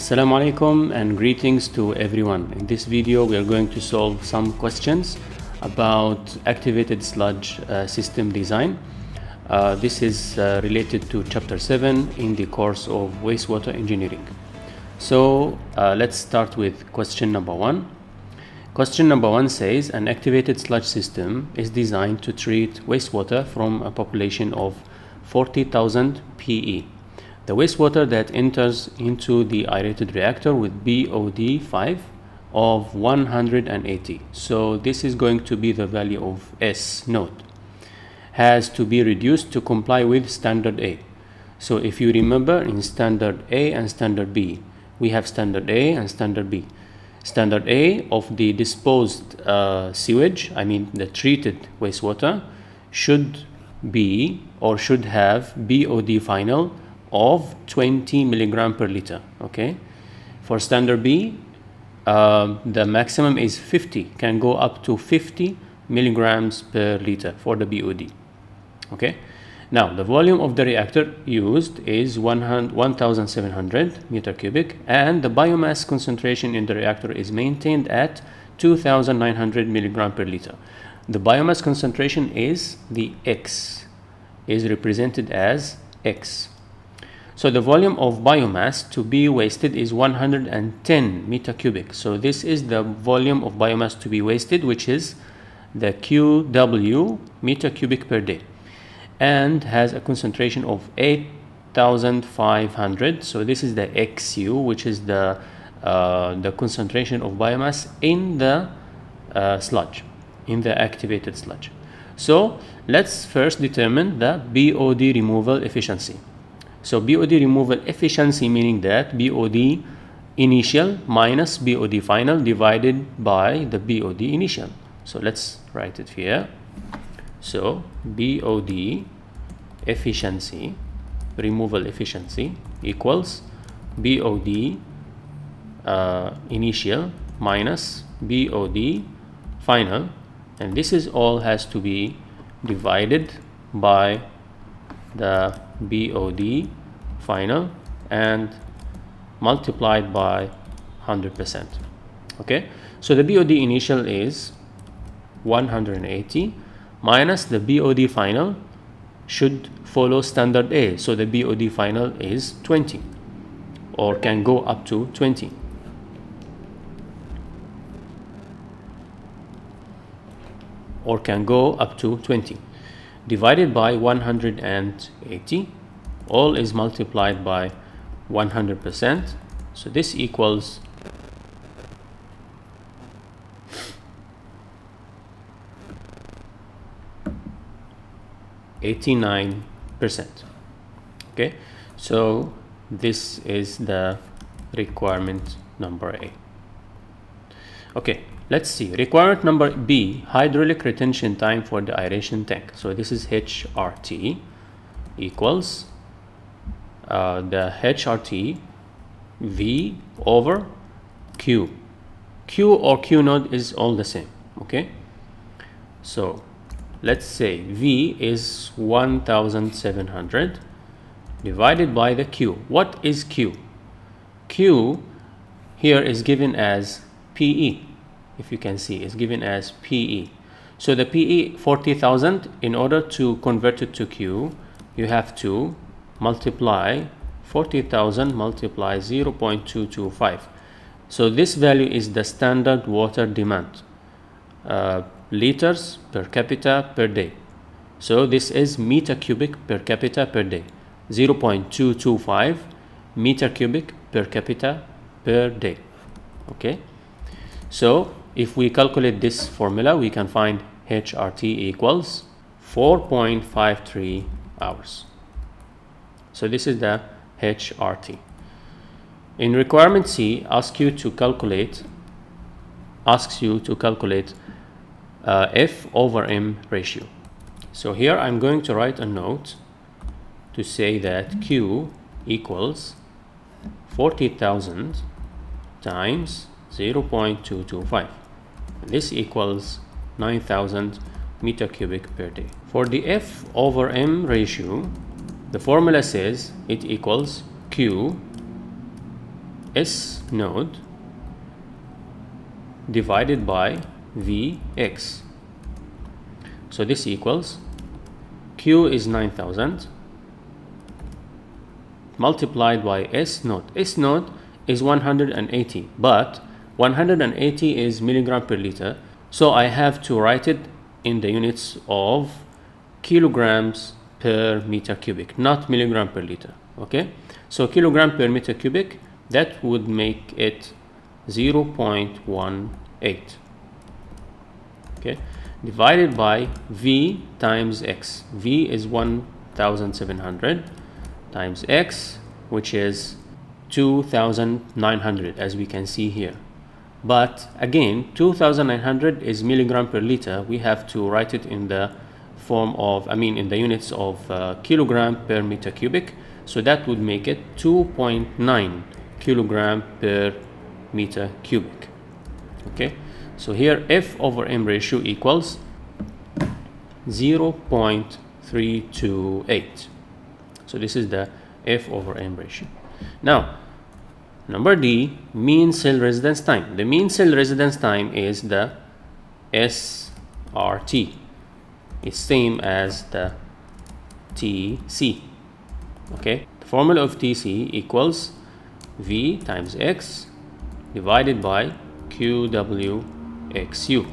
Assalamu alaikum and greetings to everyone. In this video we are going to solve some questions about activated sludge system design. This is related to chapter 7 in the course of wastewater engineering. So let's start with question number 1. Question number 1 says an activated sludge system is designed to treat wastewater from a population of 40,000 PE. The wastewater that enters into the aerated reactor with BOD 5 of 180, so this is going to be the value of S node, has to be reduced to comply with standard A. So if you remember, in standard A and standard B, we have standard A and standard B. Standard A of the disposed sewage, I mean the treated wastewater, should be or should have BOD final of 20 milligram per liter. Okay, for standard B, the maximum is 50, can go up to 50 milligrams per liter for the BOD. Okay, now the volume of the reactor used is 1700 meter cubic, and the biomass concentration in the reactor is maintained at 2900 milligram per liter. The biomass concentration is the X, is represented as X. So the volume of biomass to be wasted is 110 meter cubic. So this is the volume of biomass to be wasted, which is the QW meter cubic per day, and has a concentration of 8,500. So this is the XU, which is the concentration of biomass in the sludge, in the activated sludge. So let's first determine the BOD removal efficiency. So BOD removal efficiency, meaning that BOD initial minus BOD final divided by the BOD initial. So let's write it here. So BOD efficiency, removal efficiency, equals BOD initial minus BOD final, and this is all has to be divided by the BOD final and multiplied by 100%. Okay, so the BOD initial is 180 minus the BOD final should follow standard A, so the BOD final is 20, or can go up to 20. Or can go up to 20, divided by 180, all is multiplied by 100%. So this equals 89%. Okay, so this is the requirement number A. Okay, let's see. Requirement number B, hydraulic retention time for the aeration tank. So this is HRT equals the HRT V over Q. Q or Q node is all the same. Okay, so let's say V is 1700 divided by the Q. What is Q? Q here is given as PE. If you can see, is given as PE. So the PE 40,000, in order to convert it to Q, you have to multiply 40,000 multiply 0.225. So this value is the standard water demand, liters per capita per day. So this is meter cubic per capita per day, 0.225 meter cubic per capita per day. Okay, so if we calculate this formula, we can find HRT equals 4.53 hours. So this is the HRT. In requirement C, asks you to calculate F over M ratio. So here I'm going to write a note to say that Q equals 40,000 times 0.225. This equals 9,000 meter cubic per day. For the F over M ratio, the formula says it equals Q S node divided by Vx. So this equals Q is 9,000 multiplied by S node. S node is 180, but 180 is milligram per liter, so I have to write it in the units of kilograms per meter cubic, not milligram per liter. Okay, so kilogram per meter cubic, that would make it 0.18. Okay, divided by V times X. V is 1,700 times X, which is 2,900, as we can see here. But again, 2,900 is milligram per liter. We have to write it in the form of, in the units of kilogram per meter cubic. So that would make it 2.9 kilogram per meter cubic. Okay, so here F over M ratio equals 0.328. So this is the F over M ratio. Now, number D, mean cell residence time. The mean cell residence time is the SRT. It's same as the TC. Okay, the formula of TC equals V times X divided by QW XU.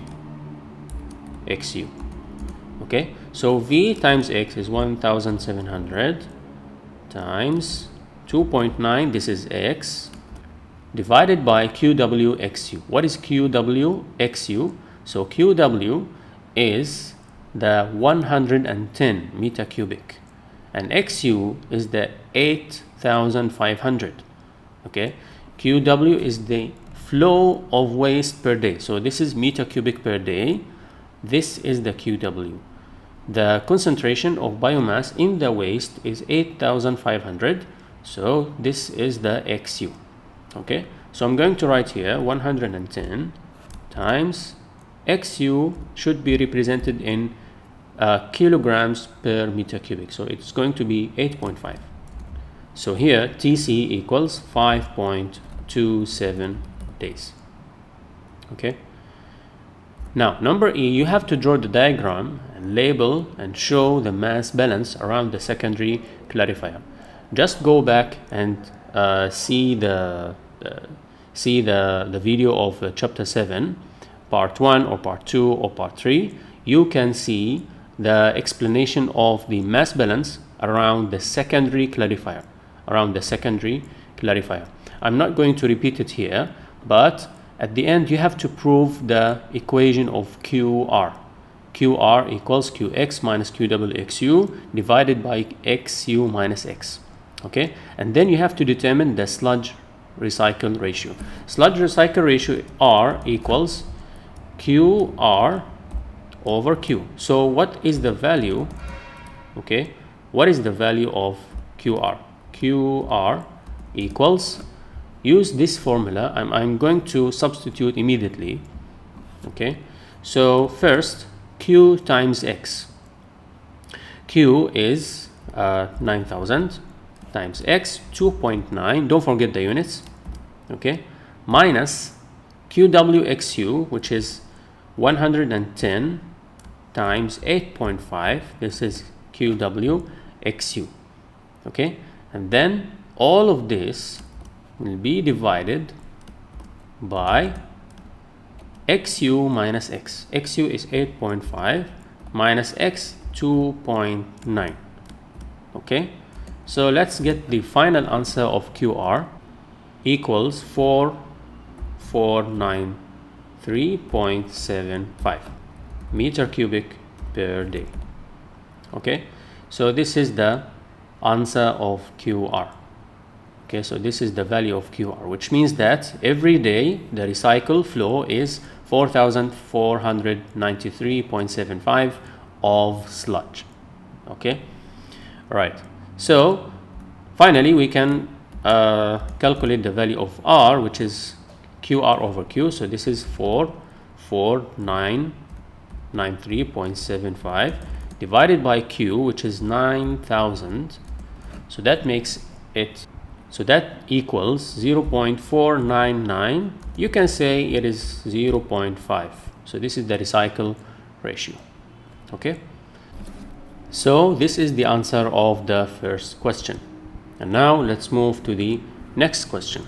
Okay, so V times X is 1,700 times 2.9, this is X, divided by QW XU. What is QW XU? So QW is the 110 meter cubic, and XU is the 8,500. Okay, QW is the flow of waste per day. So this is meter cubic per day. This is the QW. The concentration of biomass in the waste is 8,500. So this is the XU. Okay, so I'm going to write here 110 times XU should be represented in kilograms per meter cubic. So it's going to be 8.5. So here TC equals 5.27 days. Okay. Now, number E, you have to draw the diagram and label and show the mass balance around the secondary clarifier. Just go back and see the video of chapter 7, part 1 or part 2 or part 3. You can see the explanation of the mass balance around the secondary clarifier. I'm not going to repeat it here, but at the end you have to prove the equation of QR. QR equals QX minus QWXU divided by XU minus X. Okay, and then you have to determine the sludge recycle ratio. Sludge recycle ratio R equals QR over Q. So what is the value? Okay, what is the value of QR? QR equals, use this formula. I'm going to substitute immediately. Okay, so first Q times X. Q is 9,000 times X, 2.9, don't forget the units. Okay, minus QWXU, which is 110 times 8.5, this is QWXU. Okay, and then all of this will be divided by XU minus X. XU is 8.5 minus X 2.9. Okay, so let's get the final answer of QR equals 4493.75 meter cubic per day. Okay, so this is the answer of QR. Okay, so this is the value of QR, which means that every day the recycle flow is 4,493.75 of sludge. Okay, right. So finally we can calculate the value of R, which is QR over Q. So this is 4,493.75 divided by Q, which is 9,000. So that makes it So that equals 0.499. You can say it is 0.5. So this is the recycle ratio. Okay. So this is the answer of the first question. And now let's move to the next question.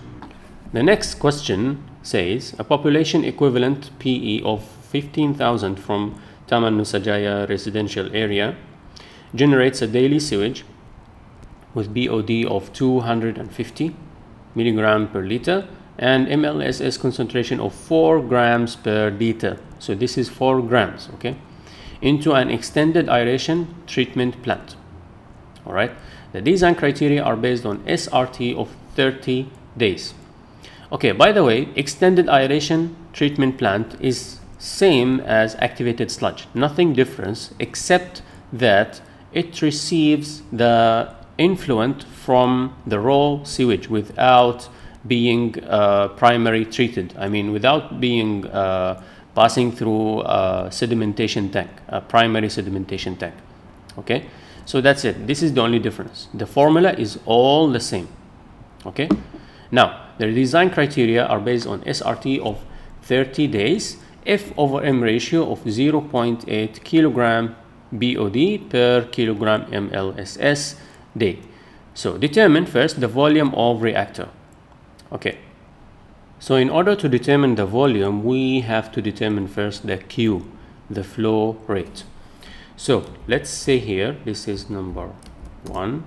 The next question says a population equivalent PE of 15,000 from Taman Nusajaya residential area generates a daily sewage with BOD of 250 milligram per liter and MLSS concentration of 4 grams per liter. So this is 4 grams, okay, into an extended aeration treatment plant. All right. The design criteria are based on SRT of 30 days. Okay, by the way, extended aeration treatment plant is same as activated sludge. Nothing different except that it receives the influent from the raw sewage without being primary treated. I mean, without being passing through a sedimentation tank, a primary sedimentation tank. Okay, so that's it. This is the only difference. The formula is all the same. Okay, now the design criteria are based on SRT of 30 days, F over M ratio of 0.8 kilogram BOD per kilogram MLSS day. So determine first the volume of reactor. Okay, so in order to determine the volume, we have to determine first the Q, the flow rate. So let's say here, this is number 1.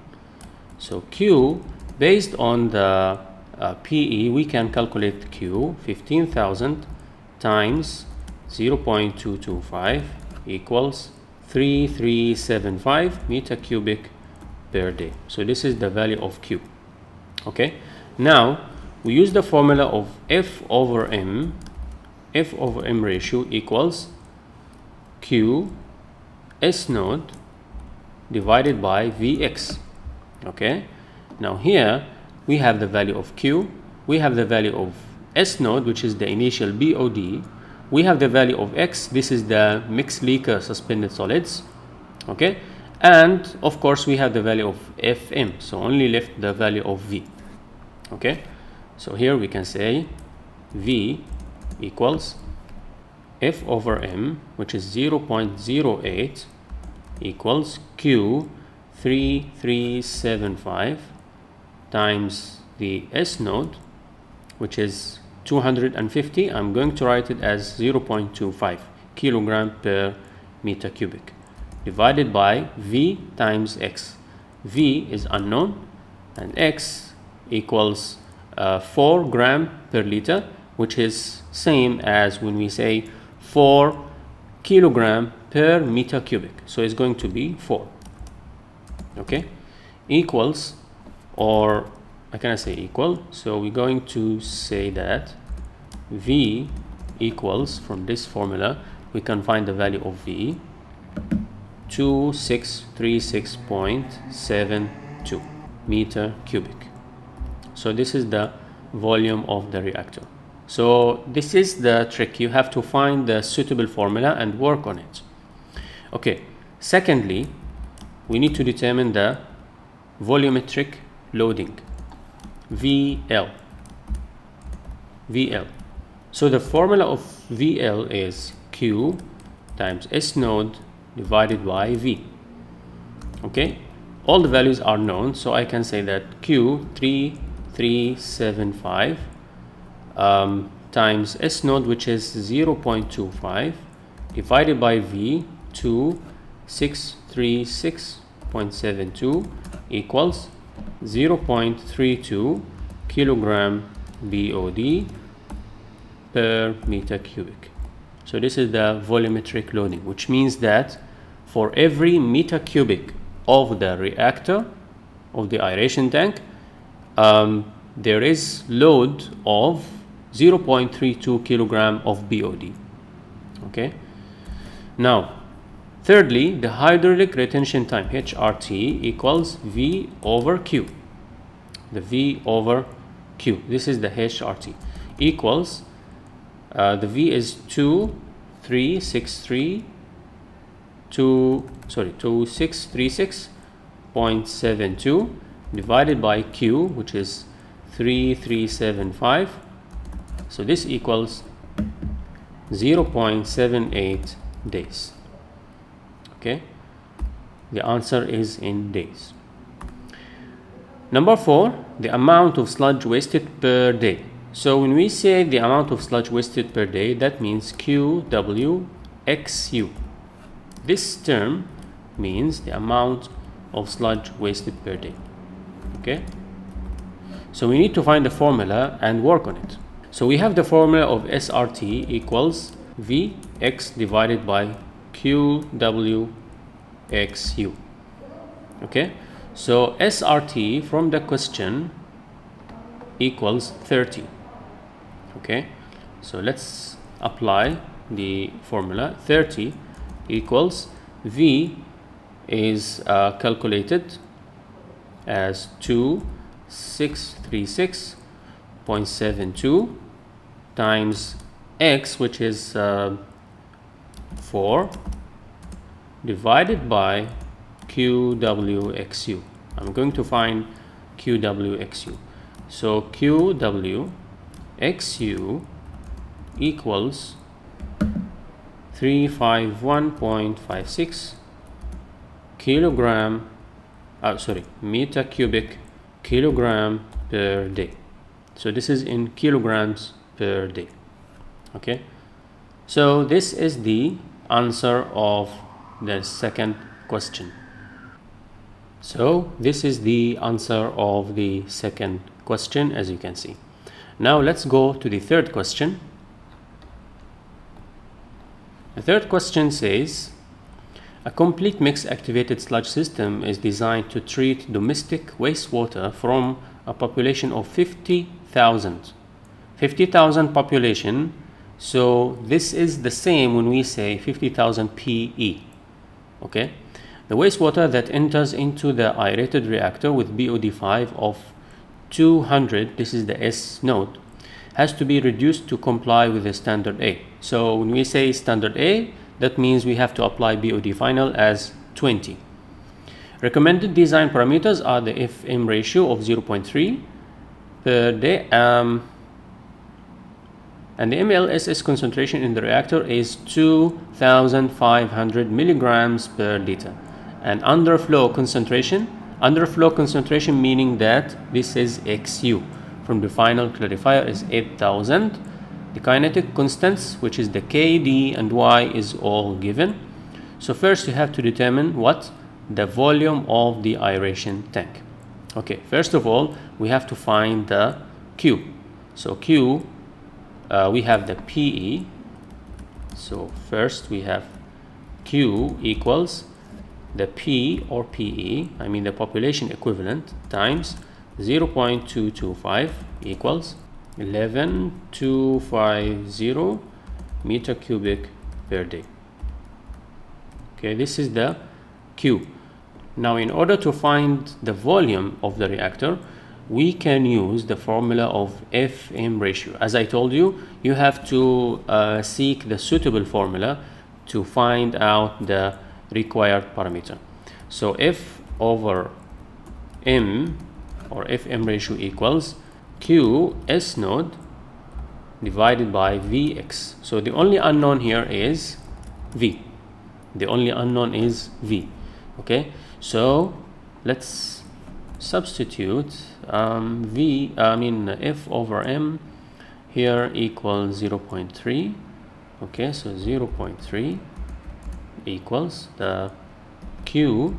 So Q, based on the PE, we can calculate Q, 15,000 times 0.225 equals 3375 meter cubic per day. So this is the value of Q. Okay, now we use the formula of F over M. F over M ratio equals Q S node divided by Vx. Okay, now here we have the value of Q, we have the value of S node, which is the initial BOD, we have the value of X, this is the mixed leaker suspended solids. Okay, and of course we have the value of Fm, so only left the value of V. Okay, so here we can say V equals F over M, which is 0.08 equals Q 3375 times the S node, which is 250. I'm going to write it as 0.25 kilogram per meter cubic, divided by V times X. V is unknown and X equals 4 gram per liter, which is same as when we say 4 kilogram per meter cubic. So it's going to be 4. Okay, equals, or I cannot say equal, so we're going to say that V equals, from this formula we can find the value of V, 2636.72 meter cubic. So this is the volume of the reactor. So this is the trick. You have to find the suitable formula and work on it. Okay, secondly, we need to determine the volumetric loading, VL. So the formula of VL is Q times S node divided by V. Okay, all the values are known, so I can say that Q 3375 times S node, which is 0.25, divided by V, 2636.72 equals 0.32 kilogram BOD per meter cubic. So this is the volumetric loading, which means that for every meter cubic of the reactor, of the aeration tank, there is load of 0.32 kilogram of BOD. Okay, now thirdly, the hydraulic retention time, HRT, equals V over Q. The V over Q, this is the HRT, equals the V is 2636.72 divided by Q, which is 3375. So this equals 0.78 days. Okay, the answer is in days. Number 4, the amount of sludge wasted per day. So when we say the amount of sludge wasted per day, that means QWXU. This term means the amount of sludge wasted per day. Okay, so we need to find the formula and work on it. So we have the formula of SRT equals Vx divided by QWXU. Okay, so SRT from the question equals 30. Okay, so let's apply the formula. 30 equals V is calculated as 2636.72 times X, which is 4, divided by QWXU. I'm going to find QWXU. So QWXU equals 351.56 meter cubic kilogram per day. So this is in kilograms per day. Okay, so this is the answer of the second question. So this is the answer of the second question, as you can see. Now let's go to the third question. The third question says, a complete mixed activated sludge system is designed to treat domestic wastewater from a population of 50,000. 50,000 population, so this is the same when we say 50,000 PE. Okay, the wastewater that enters into the aerated reactor with BOD5 of 200, this is the S node, has to be reduced to comply with the standard A. So when we say standard A, that means we have to apply BOD final as 20. Recommended design parameters are the FM ratio of 0.3 per day, and the MLSS concentration in the reactor is 2,500 milligrams per liter. And underflow concentration meaning that this is XU from the final clarifier is 8,000. The kinetic constants, which is the KD and Y, is all given. So first you have to determine what? The volume of the aeration tank. Okay, first of all, we have to find the Q. So Q, we have the PE. So first we have Q equals the P or PE, I mean the population equivalent, times 0.225 equals 11,250 meter cubic per day. Okay, this is the Q. Now in order to find the volume of the reactor, we can use the formula of FM ratio. As I told you, you have to seek the suitable formula to find out the required parameter. So F over M or FM ratio equals Q S node divided by Vx. So the only unknown here is V. The only unknown is V. Okay, so let's substitute F over M here equals 0.3. Okay, so 0.3 equals the Q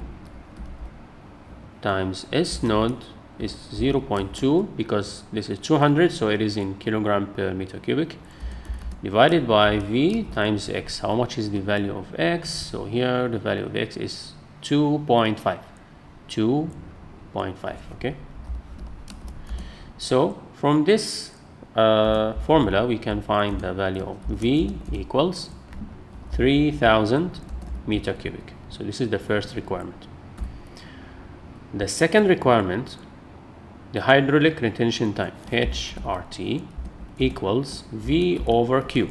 times S node is 0.2 because this is 200, so it is in kilogram per meter cubic, divided by V times X. How much is the value of X? So here the value of X is 2.5. 2.5. Okay, so from this formula we can find the value of V equals 3,000 meter cubic. So this is the first requirement. The second requirement, the hydraulic retention time, HRT, equals V over Q.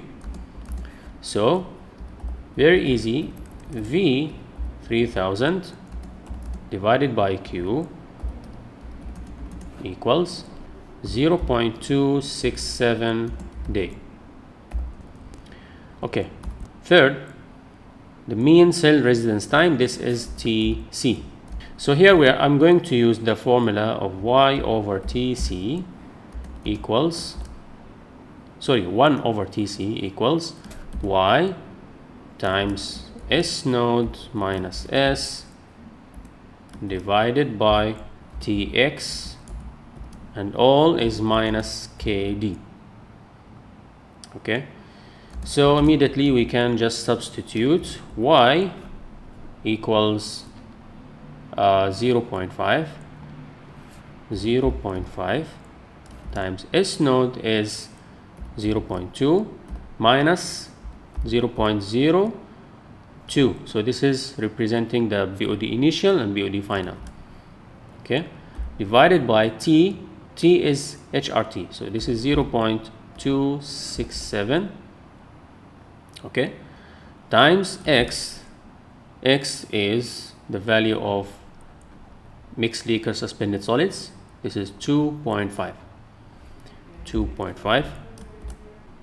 So very easy, V 3,000 divided by Q equals 0.267 day. Okay, third, the mean cell residence time, this is TC. So here I'm going to use the formula of y over TC equals, 1 over TC equals y times S node minus S divided by Tx, and all is minus KD. Okay, so immediately we can just substitute y equals 0.5 times S node is 0.2 minus 0.02. So this is representing the BOD initial and BOD final. Okay, divided by T is HRT. So this is 0.267. Okay, times X is the value of mixed liquor suspended solids. This is 2.5,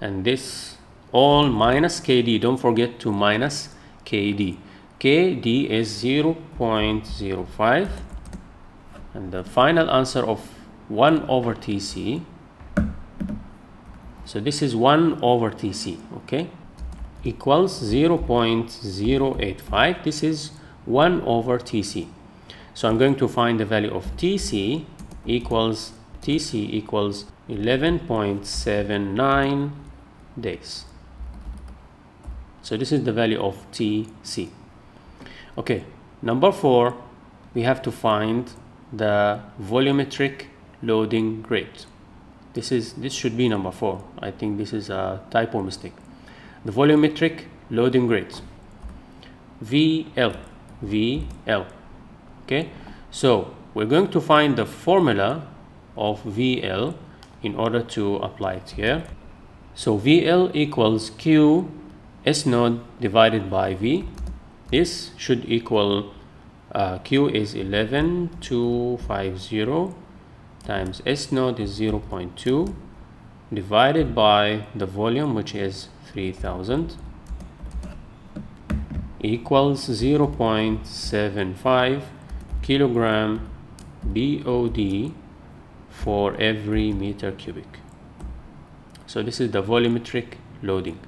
and this all minus KD. Don't forget to minus KD. KD is 0.05, and the final answer of 1 over TC. So this is 1 over TC, okay, equals 0.085. This is 1 over TC. So I'm going to find the value of TC equals 11.79 days. So this is the value of TC. Okay, number 4, we have to find the volumetric loading rate. This should be number 4. I think this is a typo mistake. The volumetric loading rate, VL. Okay, so we're going to find the formula of VL in order to apply it here. So VL equals Q S node divided by V. This should equal Q is 11,250 times S node is 0.2 divided by the volume, which is 3000, equals 0.75 kilogram BOD for every meter cubic. So this is the volumetric loading.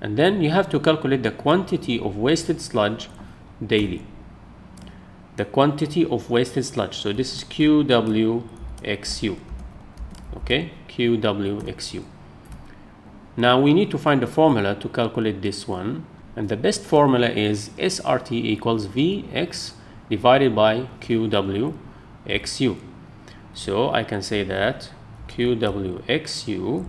And then you have to calculate the quantity of wasted sludge daily. The quantity of wasted sludge. So this is QWXU. Okay, QWXU. Now we need to find the formula to calculate this one. And the best formula is SRT equals Vx divided by QWXU. So I can say that QWXU,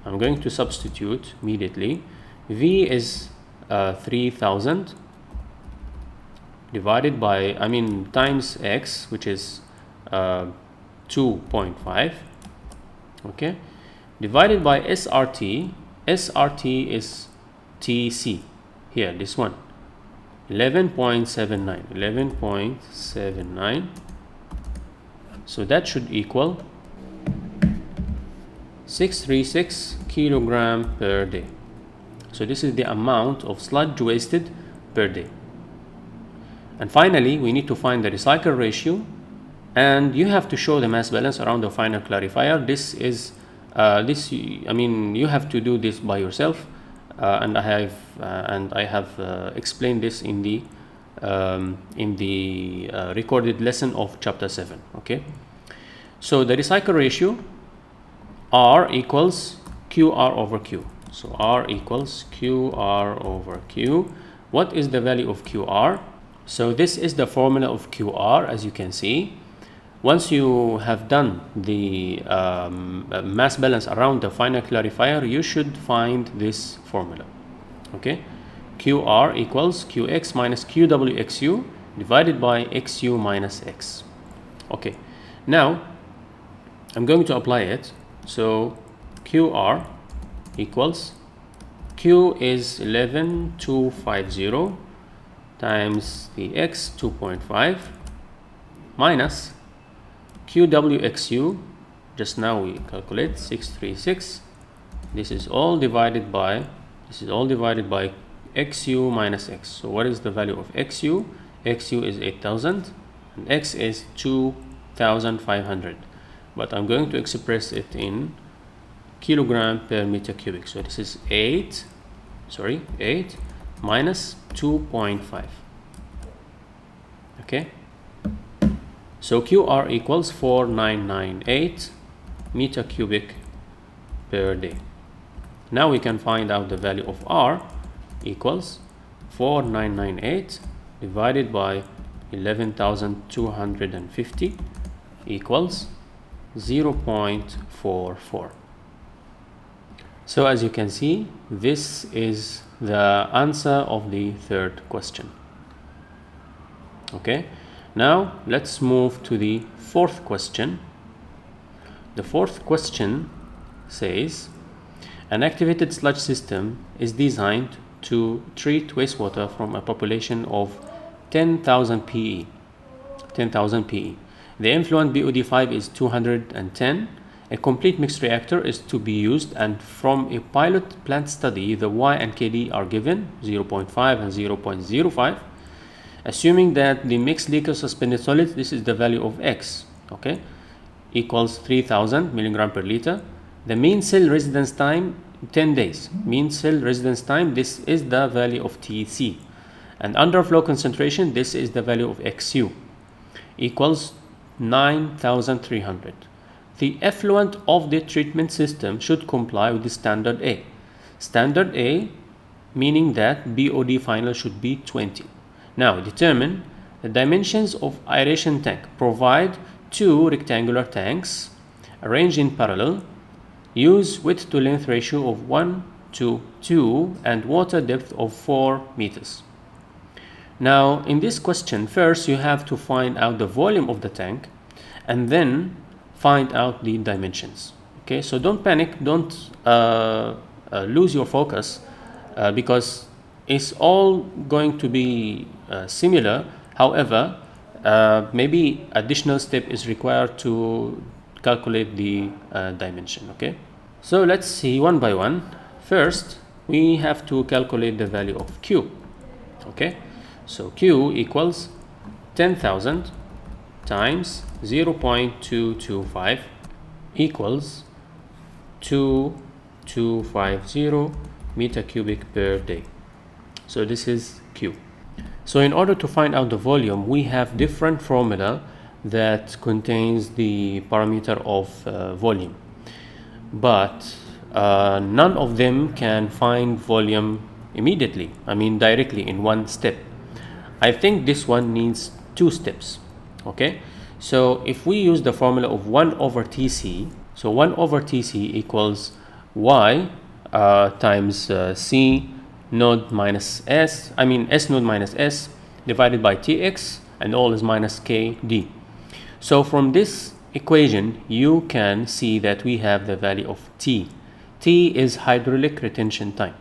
I'm going to substitute immediately. V is 3000 divided by, times X, which is 2.5, okay, divided by SRT. SRT is TC here, this one, 11.79. So that should equal 636 kilogram per day. So this is the amount of sludge wasted per day. And finally, we need to find the recycle ratio, and you have to show the mass balance around the final clarifier. This is you have to do this by yourself, and I have explained this in the recorded lesson of chapter 7. Okay, so the recycle ratio, R equals QR over Q. So R equals QR over Q. What is the value of QR? So this is the formula of QR, as you can see. Once you have done the mass balance around the final clarifier, you should find this formula. Okay, QR equals QX minus QWXU divided by XU minus X. Okay, now I'm going to apply it. So QR equals Q is 11,250 times the X 2.5 minus QWXU just now we calculate 636. This is all divided by xu minus x. So what is the value of xu? Xu is 8000 and x is 2500, but I'm going to express it in kilogram per meter cubic. So this is 8 minus 2.5. okay, so QR equals 4998 meter cubic per day. Now we can find out the value of R equals 4998 divided by 11,250 equals 0.44. So as you can see, this is the answer of the third question. Okay, now let's move to the fourth question. The fourth question says, an activated sludge system is designed to treat wastewater from a population of 10,000 PE. The influent BOD5 is 210. A complete mixed reactor is to be used, and from a pilot plant study, the Y and KD are given 0.5 and 0.05. Assuming that the mixed liquid suspended solid, this is the value of X, okay, equals 3000 milligram per liter. The mean cell residence time 10 days. Mean cell residence time, this is the value of TC. And underflow concentration, this is the value of XU, equals 9300. The effluent of the treatment system should comply with the standard A. Standard A meaning that BOD final should be 20. Now determine the dimensions of aeration tank. Provide 2 rectangular tanks arranged in parallel. Use width to length ratio of 1:2 and water depth of 4 meters. Now in this question, first you have to find out the volume of the tank and then find out the dimensions. Okay, so don't panic, don't lose your focus because it's all going to be similar. However, maybe additional step is required to calculate the dimension. Okay, so let's see one by one. First we have to calculate the value of Q. Okay, so Q equals 10,000 times 0.225 equals 2250 meter cubic per day. So this is Q. So in order to find out the volume, we have different formula that contains the parameter of volume, but none of them can find volume immediately, I mean directly in one step. I think this one needs 2 steps. Okay, so if we use the formula of 1 over TC, so 1 over TC equals Y times C node minus S, I mean S node minus S divided by TX, and all is minus KD. So from this equation you can see that we have the value of T. T is hydraulic retention time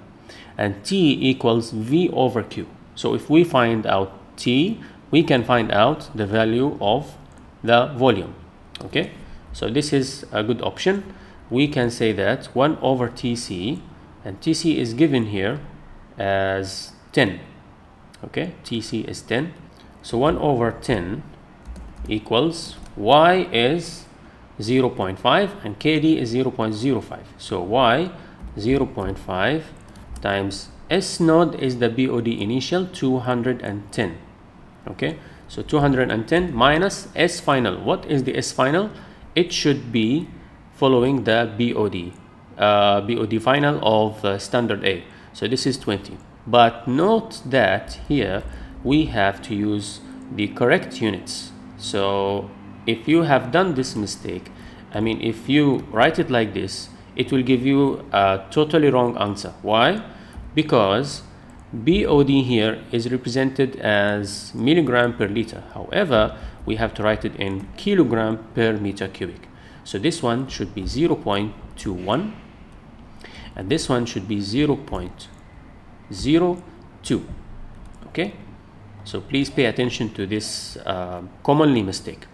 and T equals V over Q. So if we find out T, we can find out the value of the volume. Okay, so this is a good option. We can say that 1 over TC, and TC is given here as 10. Okay, TC is 10. So 1 over 10 equals Y is 0.5 and KD is 0.05. So Y 0.5 times S node is the BOD initial 210. Okay, so 210 minus S final. What is the S final? It should be following the BOD final of standard A. So this is 20. But note that here we have to use the correct units. So if you have done this mistake, I mean if you write it like this, it will give you a totally wrong answer. Why? Because BOD here is represented as milligram per liter. However, we have to write it in kilogram per meter cubic. So this one should be 0.21 and this one should be 0.02. Okay, so please pay attention to this commonly mistake.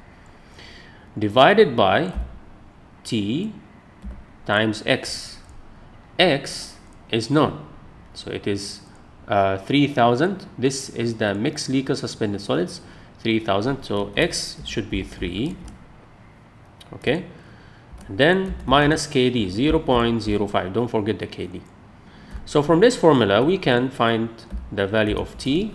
Divided by T times X. X is known, so it is 3000. This is the mixed liquor suspended solids, 3000, so X should be 3. Okay, and then minus KD, 0.05. Don't forget the KD. So from this formula we can find the value of T.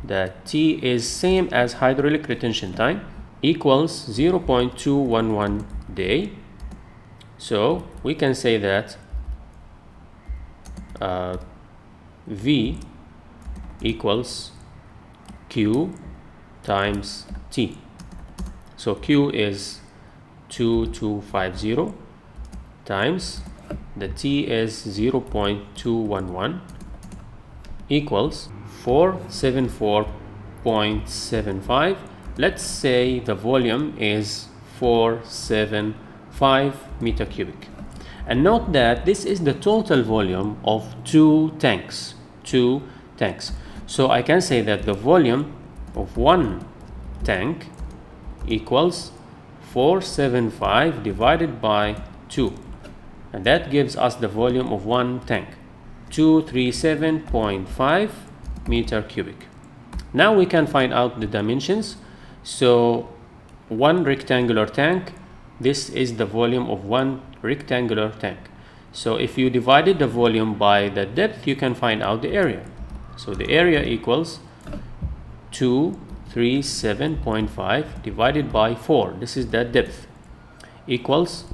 That T is same as hydraulic retention time, equals 0.211 day. So we can say that V equals Q times T. So Q is 2250 times the T is 0.211 equals 474.75. Let's say the volume is 475 meter cubic. And note that this is the total volume of two tanks. So I can say that the volume of one tank equals 475 divided by 2. And that gives us the volume of one tank, 237.5 meter cubic. Now we can find out the dimensions. So one rectangular tank, this is the volume of one rectangular tank. So if you divided the volume by the depth, you can find out the area. So the area equals 237.5 divided by 4. This is the depth, equals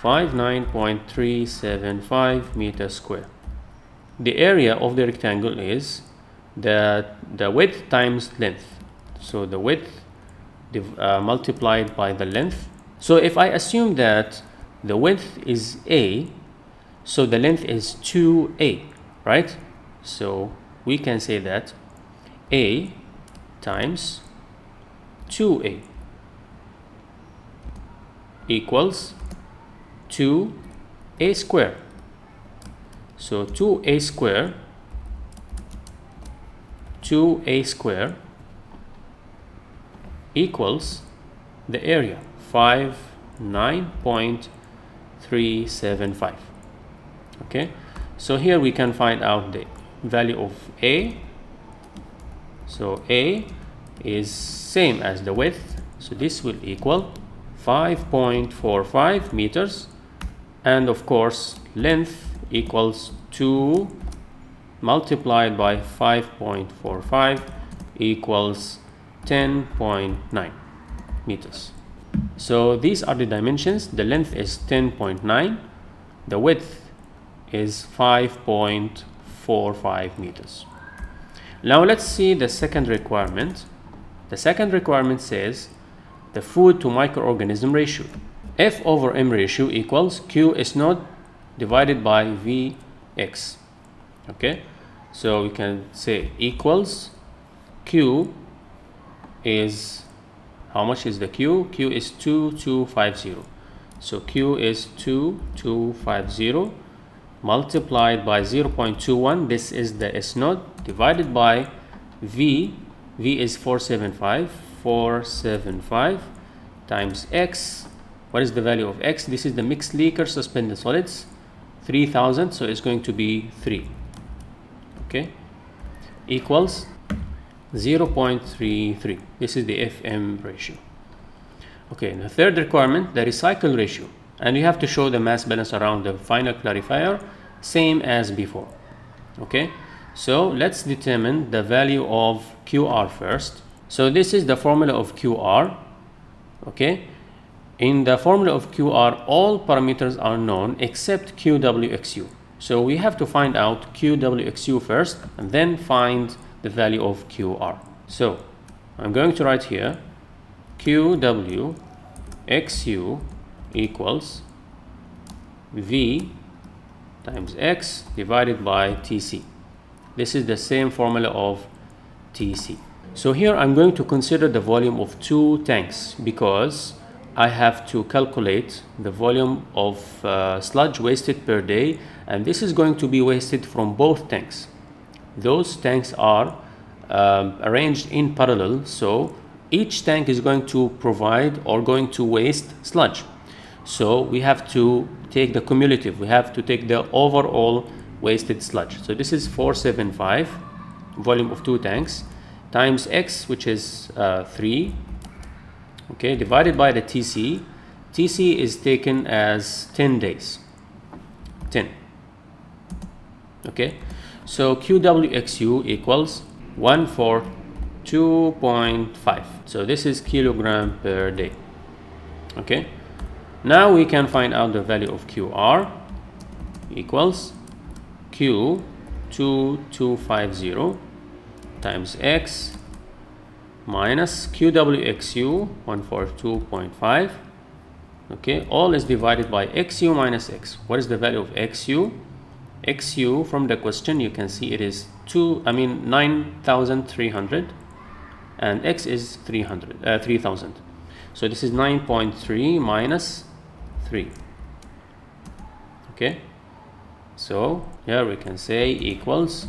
59.375 meters square. The area of the rectangle is the width times length. So the width multiplied by the length. So if I assume that the width is A, so the length is 2A, right? So we can say that A times 2A equals 2A square. So 2A square equals the area, 59.375. Okay, so here we can find out the value of A. So A is same as the width, so this will equal 5.45 meters, and of course length equals 2 multiplied by 5.45 equals 10.9 meters. So these are the dimensions. The length is 10.9, the width is 5.45 meters. Now let's see the second requirement. The second requirement says the food to microorganism ratio. F over M ratio equals Q is not divided by Vx. Okay, so we can say equals Q is, how much is the Q? Q is 2250. So Q is 2250 multiplied by 0.21. This is the S naught, divided by V. V is 475 times X. What is the value of X? This is the mixed liquor suspended solids, 3000, so it's going to be 3. Okay, equals 0.33. This is the FM ratio. Okay, the third requirement, the recycle ratio, and you have to show the mass balance around the final clarifier, same as before. Okay, so let's determine the value of QR first. So this is the formula of QR. Okay, in the formula of QR, all parameters are known except QWXU. So we have to find out QWXU first and then find the value of QR. So I'm going to write here QWXU equals V times X divided by TC. This is the same formula of TC. So here I'm going to consider the volume of two tanks because I have to calculate the volume of sludge wasted per day, and this is going to be wasted from both tanks. Those tanks are arranged in parallel, so each tank is going to provide or going to waste sludge. So we have to take the cumulative, we have to take the overall wasted sludge. So this is 475, volume of 2 tanks, times X, which is 3, okay, divided by the TC. TC is taken as 10 days, 10, okay. So QWXU equals 142.5. So this is kilogram per day, okay. Now we can find out the value of QR equals Q2250 times X minus QWXU 142.5. Okay, all is divided by XU minus X. What is the value of XU? XU from the question you can see it is 9,300 and X is 3,000. So this is 9.3 minus 3. Okay, so here we can say equals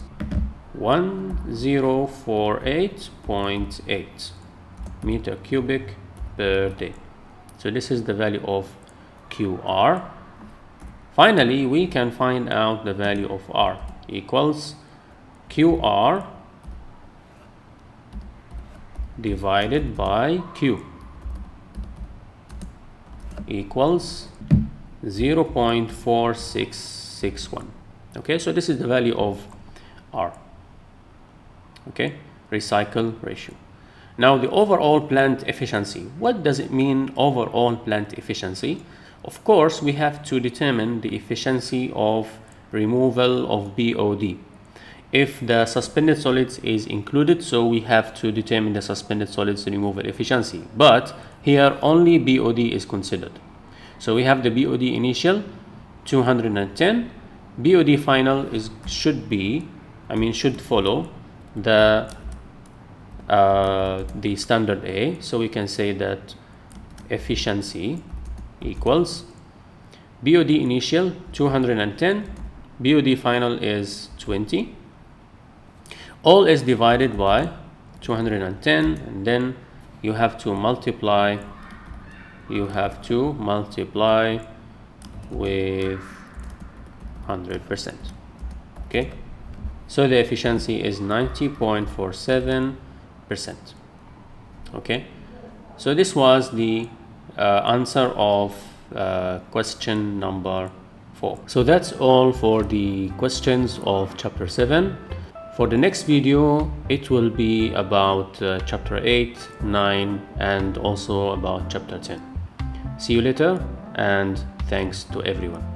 1048.8 meter cubic per day. So this is the value of QR. Finally, we can find out the value of R equals QR divided by Q equals 0.4661. Okay, so this is the value of R. Okay, recycle ratio. Now the overall plant efficiency. What does it mean, overall plant efficiency? Of course, we have to determine the efficiency of removal of BOD. If the suspended solids is included, so we have to determine the suspended solids removal efficiency. But here only BOD is considered. So we have the BOD initial 210. BOD final should follow the standard A. So we can say that efficiency equals BOD initial 210, BOD final is 20. All is divided by 210, and then you have to multiply with 100%. Okay, so the efficiency is 90.47%. okay, so this was the answer of question number 4. So that's all for the questions of chapter 7. For the next video, it will be about chapter 8, 9, and also about chapter 10. See you later, and thanks to everyone.